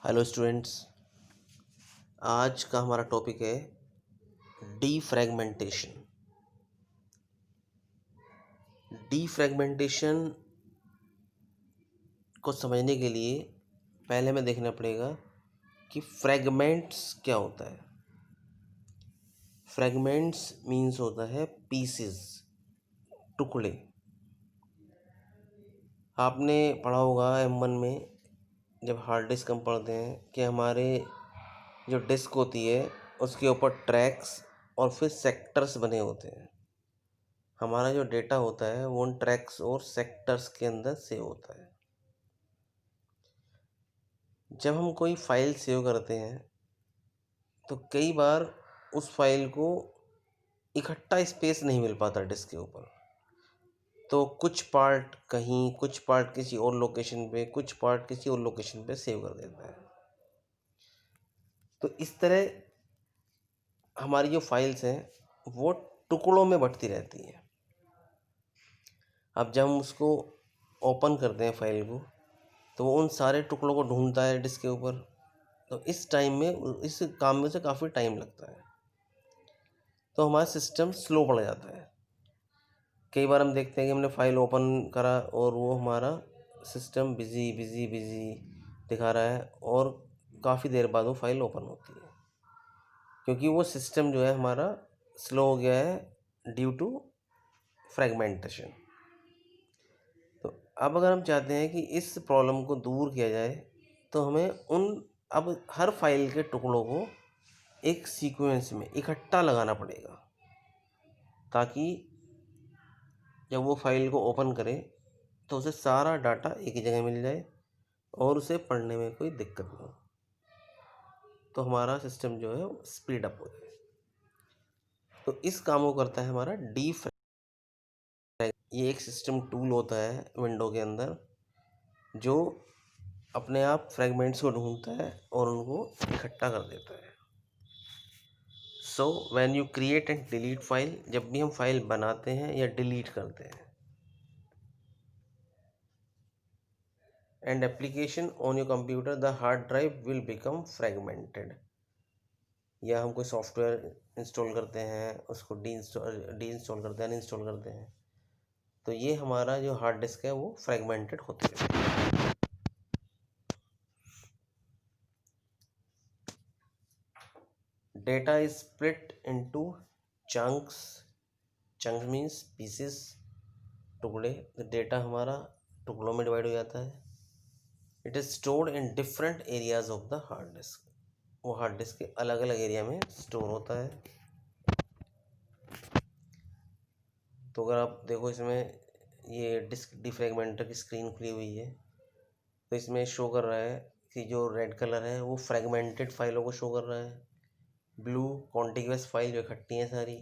Hello students. आज का हमारा टॉपिक है डीफ्रैगमेंटेशन। डीफ्रैगमेंटेशन को समझने के लिए पहले हमें देखना पड़ेगा कि फ्रैगमेंट्स क्या होता है। फ्रैगमेंट्स मीन्स होता है पीसेस, टुकड़े। आपने पढ़ा होगा M1 में, जब हार्ड डिस्क हम पढ़ते हैं कि हमारे जो डिस्क होती है उसके ऊपर ट्रैक्स और फिर सेक्टर्स बने होते हैं। हमारा जो डेटा होता है वो उन ट्रैक्स और सेक्टर्स के अंदर सेव होता है। जब हम कोई फाइल सेव करते हैं तो कई बार उस फाइल को इकट्ठा स्पेस नहीं मिल पाता डिस्क के ऊपर, तो कुछ पार्ट कहीं, कुछ पार्ट किसी और लोकेशन पे, कुछ पार्ट किसी और लोकेशन पे सेव कर देता है। तो इस तरह हमारी जो फाइल्स हैं वो टुकड़ों में बंटती रहती हैं। अब जब हम उसको ओपन करते हैं फाइल को, तो वो उन सारे टुकड़ों को ढूंढता है डिस्क के ऊपर। तो इस टाइम में, इस काम में से काफ़ी टाइम लगता है, तो हमारा सिस्टम स्लो पड़ जाता है। कई बार हम देखते हैं कि हमने फ़ाइल ओपन करा और वो हमारा सिस्टम बिज़ी बिज़ी बिज़ी दिखा रहा है और काफ़ी देर बाद वो फाइल ओपन होती है, क्योंकि वो सिस्टम जो है हमारा स्लो हो गया है ड्यू टू फ्रैगमेंटेशन। तो अब अगर हम चाहते हैं कि इस प्रॉब्लम को दूर किया जाए, तो हमें अब हर फाइल के टुकड़ों को एक सीक्वेंस में इकट्ठा लगाना पड़ेगा, ताकि जब वो फाइल को ओपन करे तो उसे सारा डाटा एक ही जगह मिल जाए और उसे पढ़ने में कोई दिक्कत ना हो, तो हमारा सिस्टम जो है स्पीड अप हो जाए। तो इस काम को करता है हमारा डीफ्रैग। ये एक सिस्टम टूल होता है विंडो के अंदर, जो अपने आप फ्रैगमेंट्स को ढूंढता है और उनको इकट्ठा कर देता है। So when you create and delete file, जब भी हम फाइल बनाते हैं या डिलीट करते हैं, and application on your computer, the hard drive will become fragmented। या हम कोई सॉफ्टवेयर इंस्टॉल करते हैं, उसको डी इंस्टॉल करते हैं, अनइंस्टॉल करते हैं, तो ये हमारा जो हार्ड डिस्क है वो फ्रैगमेंटेड होती है। Data is split into chunks. Chunks means pieces, टुकड़े। डेटा हमारा टुकड़ों में डिवाइड हो जाता है। It is stored in different areas of the hard disc. वो हार्ड डिस्क के अलग अलग एरिया में स्टोर होता है। तो अगर आप देखो, इसमें ये डिस्क डिफ्रैगमेंटर की स्क्रीन खुली हुई है, तो इसमें शो कर रहा है कि जो रेड कलर है वो फ्रैगमेंटेड फाइलों को शो कर रहा है, ब्लू कॉन्टिग्यूअस फाइल जो इकट्ठी हैं सारी,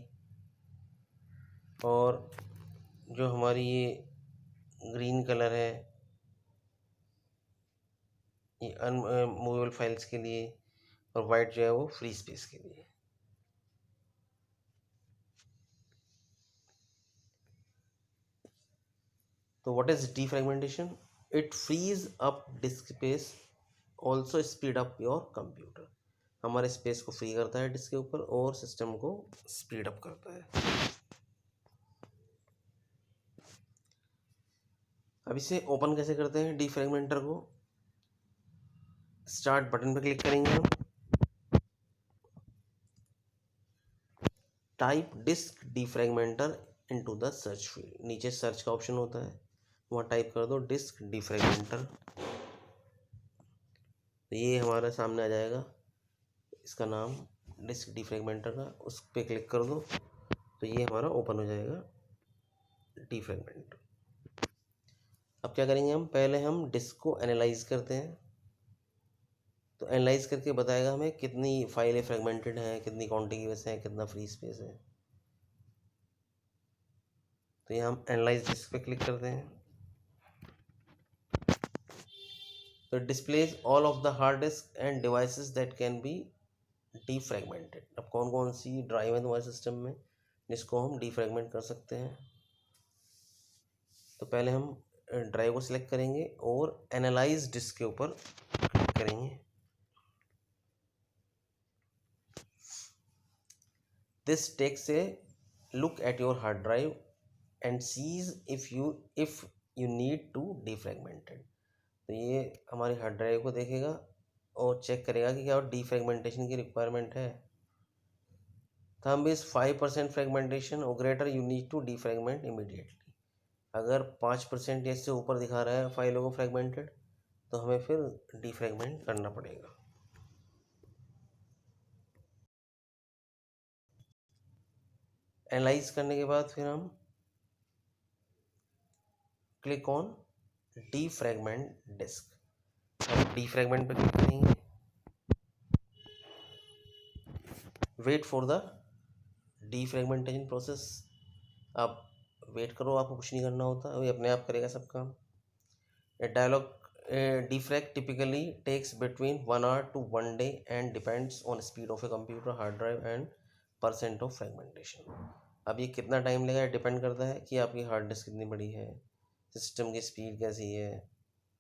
और जो हमारी ये ग्रीन कलर है ये अनमूवेबल फाइल्स के लिए, और वाइट जो है वो फ्री स्पेस के लिए। तो what is defragmentation? It frees up disk space, also speed up your computer. हमारे स्पेस को फ्री करता है डिस्क के ऊपर और सिस्टम को स्पीड अप करता है। अब इसे ओपन कैसे करते हैं डिफ्रैगमेंटर को? स्टार्ट बटन पर क्लिक करेंगे हम, type disk defragmenter into the search field. नीचे सर्च का ऑप्शन होता है, वहाँ टाइप कर दो डिस्क डिफ्रैगमेंटर, तो ये हमारे सामने आ जाएगा इसका नाम डिस्क डिफ्रैगमेंटर का। उस पर क्लिक कर दो तो ये हमारा ओपन हो जाएगा डिफ्रैगमेंटर। अब क्या करेंगे हम? पहले हम डिस्क को एनालाइज करते हैं। तो एनालाइज करके बताएगा हमें कितनी फाइलें फ्रैगमेंटेड हैं, कितनी कॉन्टिग्यूअस हैं, कितना फ्री स्पेस है। तो यहाँ हम एनालाइज डिस्क पे क्लिक करते हैं, तो displays all of the hard disk and devices that can be defragmented. अब कौन कौन सी ड्राइव है तुम्हारे सिस्टम में जिसको हम डिफ्रैगमेंट कर सकते हैं? तो पहले हम ड्राइव को सिलेक्ट करेंगे और एनालाइज डिस्क के ऊपर क्लिक करेंगे। This takes a look at your hard drive and sees if you need to defragmented. तो ये हमारी हार्ड ड्राइव को देखेगा और चेक करेगा कि क्या डिफ्रेगमेंटेशन की रिक्वायरमेंट है। थंब इज 5% फ्रेगमेंटेशन और greater you need to defragment immediately. अगर 5% या इससे ऊपर दिखा रहा है फाइलों को फ्रेगमेंटेड, तो हमें फिर डिफ्रेगमेंट करना पड़ेगा। एनालाइज करने के बाद फिर हम क्लिक ऑन डिफ्रेगमेंट डिस्क। हम डिफ्रेगमेंट पे क्लिक करेंगे। Wait for the defragmentation process. आप वेट करो, आपको कुछ नहीं करना होता, अभी अपने आप करेगा सब काम। A dialog defrag typically takes between 1 hour to 1 day and depends on speed of a computer, hard drive and percent of fragmentation। अब ये कितना टाइम लेगा डिपेंड करता है कि आपकी हार्ड डिस्क कितनी बड़ी है, सिस्टम की स्पीड कैसी है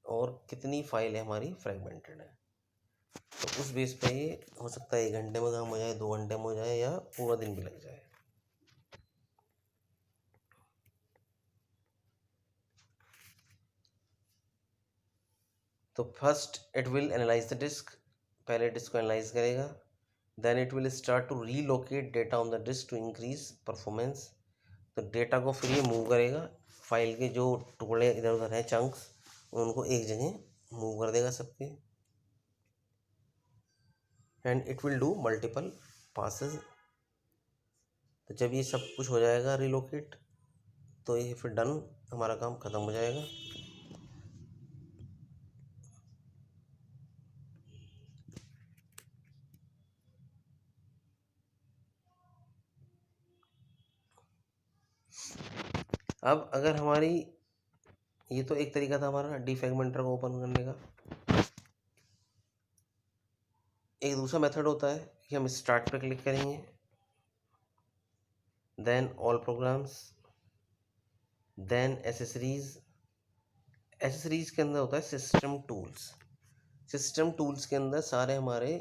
और कितनी फाइल है हमारी फ्रेगमेंटेड है। तो उस बेस पे ये हो सकता है 1 घंटे में काम हो जाए, 2 घंटे में हो जाए या पूरा दिन भी लग जाए। तो first it will analyse the disk, पहले डिस्क को एनालाइज करेगा। Then it will start to relocate data on the disk to increase performance. तो डेटा को फिर ये मूव करेगा, फाइल के जो टुकड़े इधर उधर हैं चंक्स, उनको एक जगह मूव कर देगा सबके। And it will do multiple passes. तो जब ये सब कुछ हो जाएगा रिलोकेट, तो ये फिर डन, हमारा काम ख़त्म हो जाएगा। अब अगर हमारी, ये तो एक तरीका था हमारा डिफ्रेगमेंटर को ओपन करने का। एक दूसरा मेथड होता है कि हम स्टार्ट पर क्लिक करेंगे, then all programs, then accessories. Accessories के अंदर होता है सिस्टम टूल्स। सिस्टम टूल्स के अंदर सारे हमारे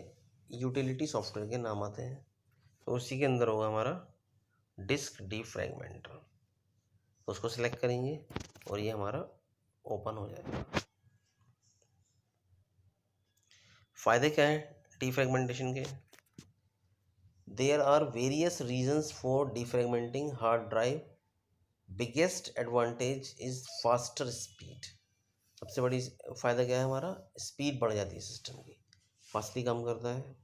यूटिलिटी सॉफ्टवेयर के नाम आते हैं। तो उसी के अंदर होगा हमारा डिस्क डिफ्रेगमेंटर। तो उसको सिलेक्ट करेंगे और ये हमारा ओपन हो जाएगा। फ़ायदे क्या है डिफ्रेगमेंटेशन के? There are various reasons for defragmenting hard drive. Biggest advantage is faster speed. सबसे बड़ी फ़ायदा क्या है हमारा? स्पीड बढ़ जाती है सिस्टम की, फास्टली काम करता है।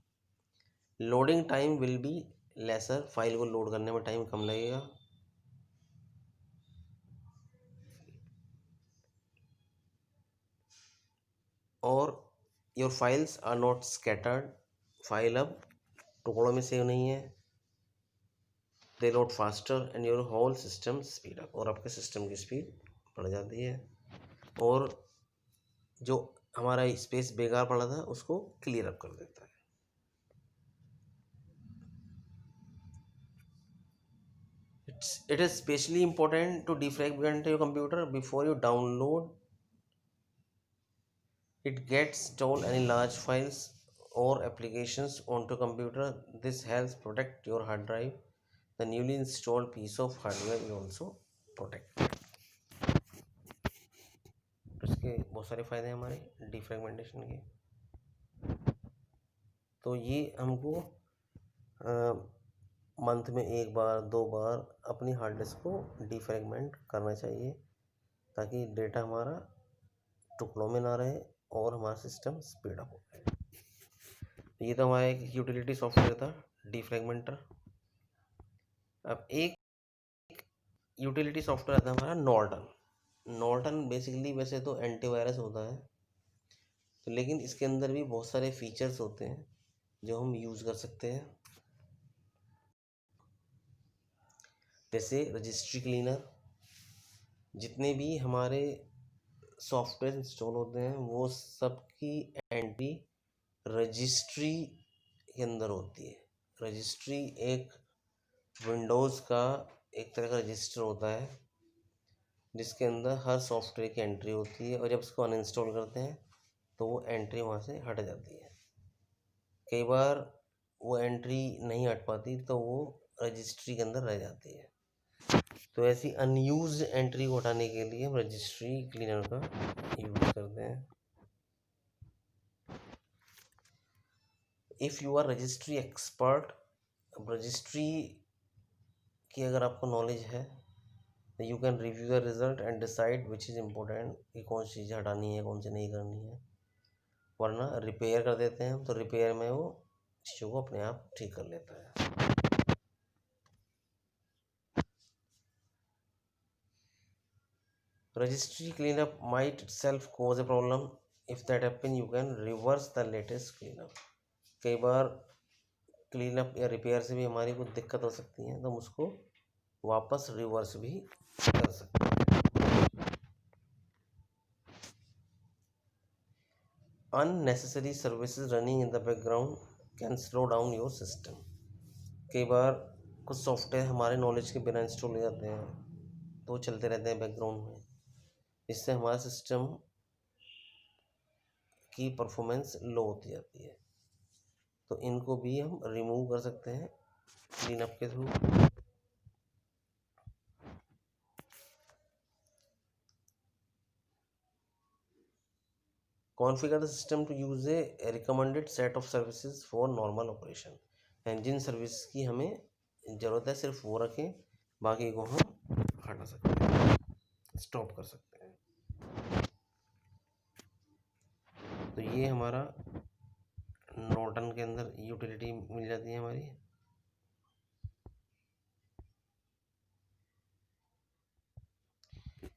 Loading time will be lesser, file को लोड करने में टाइम कम लगेगा। और your files are not scattered, file अब टुकड़ों में सेव नहीं है। They load faster and your whole system speed up, और आपके सिस्टम की स्पीड बढ़ जाती है। और जो हमारा स्पेस बेकार पड़ा था उसको क्लियर अप कर देता है। It is especially important to defragment your computer before you download it gets installed any large files or applications onto computer. This helps protect your hard drive. The newly installed piece of hardware will also protect। इसके बहुत सारे फ़ायदे हैं हमारे defragmentation के। तो ये हमको मंथ में 1 बार 2 बार अपनी हार्ड डिस्क को डिफ्रेगमेंट करना चाहिए, ताकि डेटा हमारा टुकड़ों में ना रहे और हमारा सिस्टम स्पीड अप हो जाए। ये तो हमारा एक यूटिलिटी सॉफ्टवेयर था डिफ्रेगमेंटर। अब एक यूटिलिटी सॉफ्टवेयर आता है हमारा नॉर्टन। नॉर्टन बेसिकली वैसे तो एंटीवायरस होता है, तो लेकिन इसके अंदर भी बहुत सारे फीचर्स होते हैं जो हम यूज़ कर सकते हैं। जैसे रजिस्ट्री क्लीनर, जितने भी हमारे सॉफ्टवेयर इंस्टॉल होते हैं वो सबकी एंट्री रजिस्ट्री के अंदर होती है। रजिस्ट्री एक विंडोज़ का एक तरह का रजिस्टर होता है जिसके अंदर हर सॉफ्टवेयर की एंट्री होती है, और जब उसको अनइंस्टॉल करते हैं तो वो एंट्री वहाँ से हट जाती है। कई बार वो एंट्री नहीं हट पाती तो वो रजिस्ट्री के अंदर रह जाती है। तो ऐसी अनयूज्ड एंट्री को हटाने के लिए हम रजिस्ट्री क्लीनर का यूज़ करते हैं। If you are registry expert, registry की अगर आपको नॉलेज है तो you can review the result and decide which is important, कि कौन सी चीज़ें हटानी है कौन सी नहीं करनी है। वरना रिपेयर कर देते हैं हम, तो रिपेयर में वो चीज़ों को अपने आप ठीक कर लेता है। Registry cleanup might itself cause a problem. If that happen, you can reverse the latest cleanup. कई बार क्लीनअप या रिपेयर से भी हमारी कुछ दिक्कत हो सकती है, तो हम उसको वापस रिवर्स भी कर सकते हैं। Unnecessary services running in the background can slow down your system. कई बार कुछ सॉफ्टवेयर हमारे नॉलेज के बिना इंस्टॉल हो जाते हैं, तो वो चलते रहते हैं बैकग्राउंड में, इससे हमारा सिस्टम की परफॉर्मेंस लो होती जाती है। तो इनको भी हम रिमूव कर सकते हैं क्लीनअप के थ्रू। Configure the system to use a recommended set of services for normal operation. And जिन सर्विस की हमें ज़रूरत है सिर्फ वो रखें, बाकी को हम हटा सकते हैं, स्टॉप कर सकते हैं। तो ये हमारा नॉर्टन के अंदर यूटिलिटी मिल जाती है हमारी।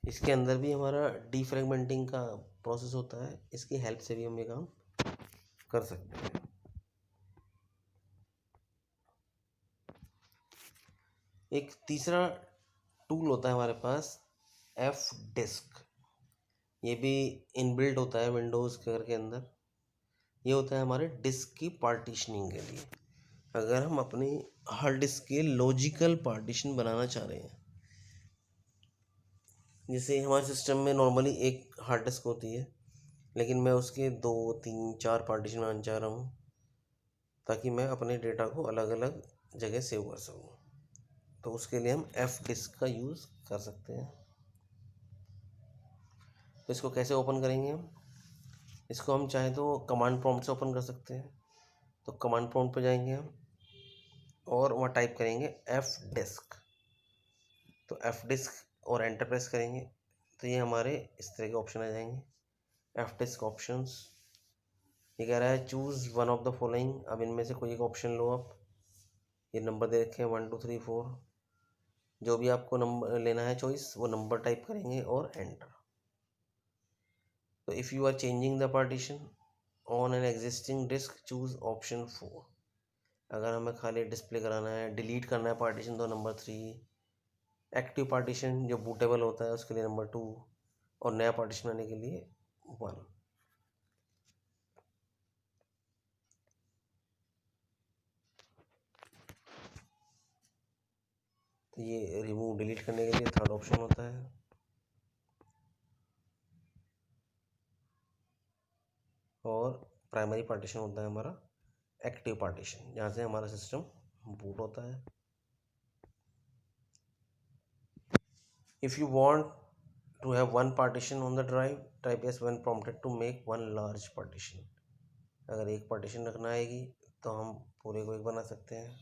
इसके अंदर भी हमारा डीफ्रेगमेंटिंग का प्रोसेस होता है, इसकी हेल्प से भी हम ये काम कर सकते हैं। एक तीसरा टूल होता है हमारे पास, एफ डिस्क। ये भी इनबिल्ट होता है विंडोज़ के अंदर। ये होता है हमारे डिस्क की पार्टीशनिंग के लिए। अगर हम अपनी हार्ड डिस्क के लॉजिकल पार्टीशन बनाना चाह रहे हैं, जैसे हमारे सिस्टम में नॉर्मली एक हार्ड डिस्क होती है, लेकिन मैं उसके 2 3 4 पार्टीशन बनाना चाह रहा हूँ, ताकि मैं अपने डेटा को अलग अलग जगह सेव कर सकूँ। तो उसके लिए हम एफ डिस्क का यूज़ कर सकते हैं। तो इसको कैसे ओपन करेंगे हम? इसको हम चाहें तो कमांड प्रॉम्प्ट से ओपन कर सकते हैं। तो कमांड प्रॉम्प्ट पे जाएंगे हम और वहाँ टाइप करेंगे एफ डिस्क। तो एफ डिस्क और एंटर प्रेस करेंगे तो ये हमारे इस तरह के ऑप्शन आ जाएंगे, एफ डिस्क ऑप्शंस। ये कह रहा है choose one of the following. अब इनमें से कोई एक ऑप्शन लो आप। ये नंबर दे रखे हैं 1 2 3 4। जो भी आपको नंबर लेना है चॉइस, वो नंबर टाइप करेंगे और एंटर। तो if you are changing the partition on an existing disk, choose option 4। अगर हमें खाली डिस्प्ले कराना है, डिलीट करना है पार्टीशन, तो नंबर 3। एक्टिव पार्टीशन जो बूटेबल होता है उसके लिए नंबर 2, और नया पार्टीशन बनाने के लिए 1। तो ये रिमूव डिलीट करने के लिए थर्ड ऑप्शन होता है। और प्राइमरी पार्टीशन होता है हमारा एक्टिव पार्टीशन, जहाँ से हमारा सिस्टम बूट होता है। If you want to have one partition on the drive, type S when prompted to make one large partition. अगर एक पार्टीशन रखना आएगी तो हम पूरे को एक बना सकते हैं।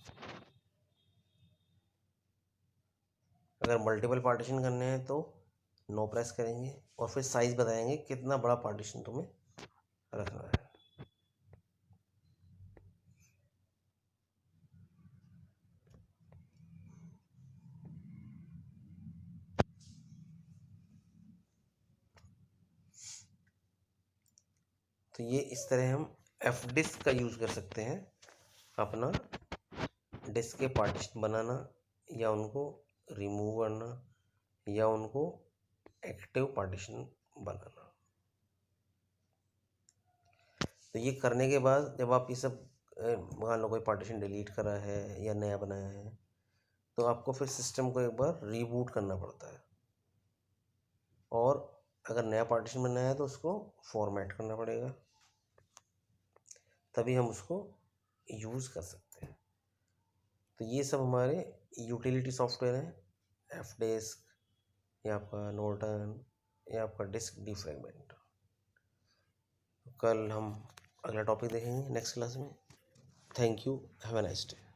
अगर मल्टीपल पार्टीशन करने हैं तो नो प्रेस करेंगे और फिर साइज़ बताएंगे कितना बड़ा पार्टीशन तुम्हें रखना है। तो ये इस तरह हम एफ डिस्क का यूज़ कर सकते हैं अपना डिस्क के पार्टीशन बनाना, या उनको रिमूव करना, या उनको एक्टिव पार्टीशन बनाना। तो ये करने के बाद जब आप ये सब मान लो कोई पार्टीशन डिलीट करा है या नया बनाया है, तो आपको फिर सिस्टम को एक बार रीबूट करना पड़ता है, और अगर नया पार्टीशन बनाया है तो उसको फॉर्मेट करना पड़ेगा, तभी हम उसको यूज़ कर सकते हैं। तो ये सब हमारे यूटिलिटी सॉफ्टवेयर हैं, एफ डिस्क या आपका नोर्टन या आपका डिस्क डिफ्रैगमेंट। कल हम अगला टॉपिक देखेंगे नेक्स्ट क्लास में। Thank you, have a nice day.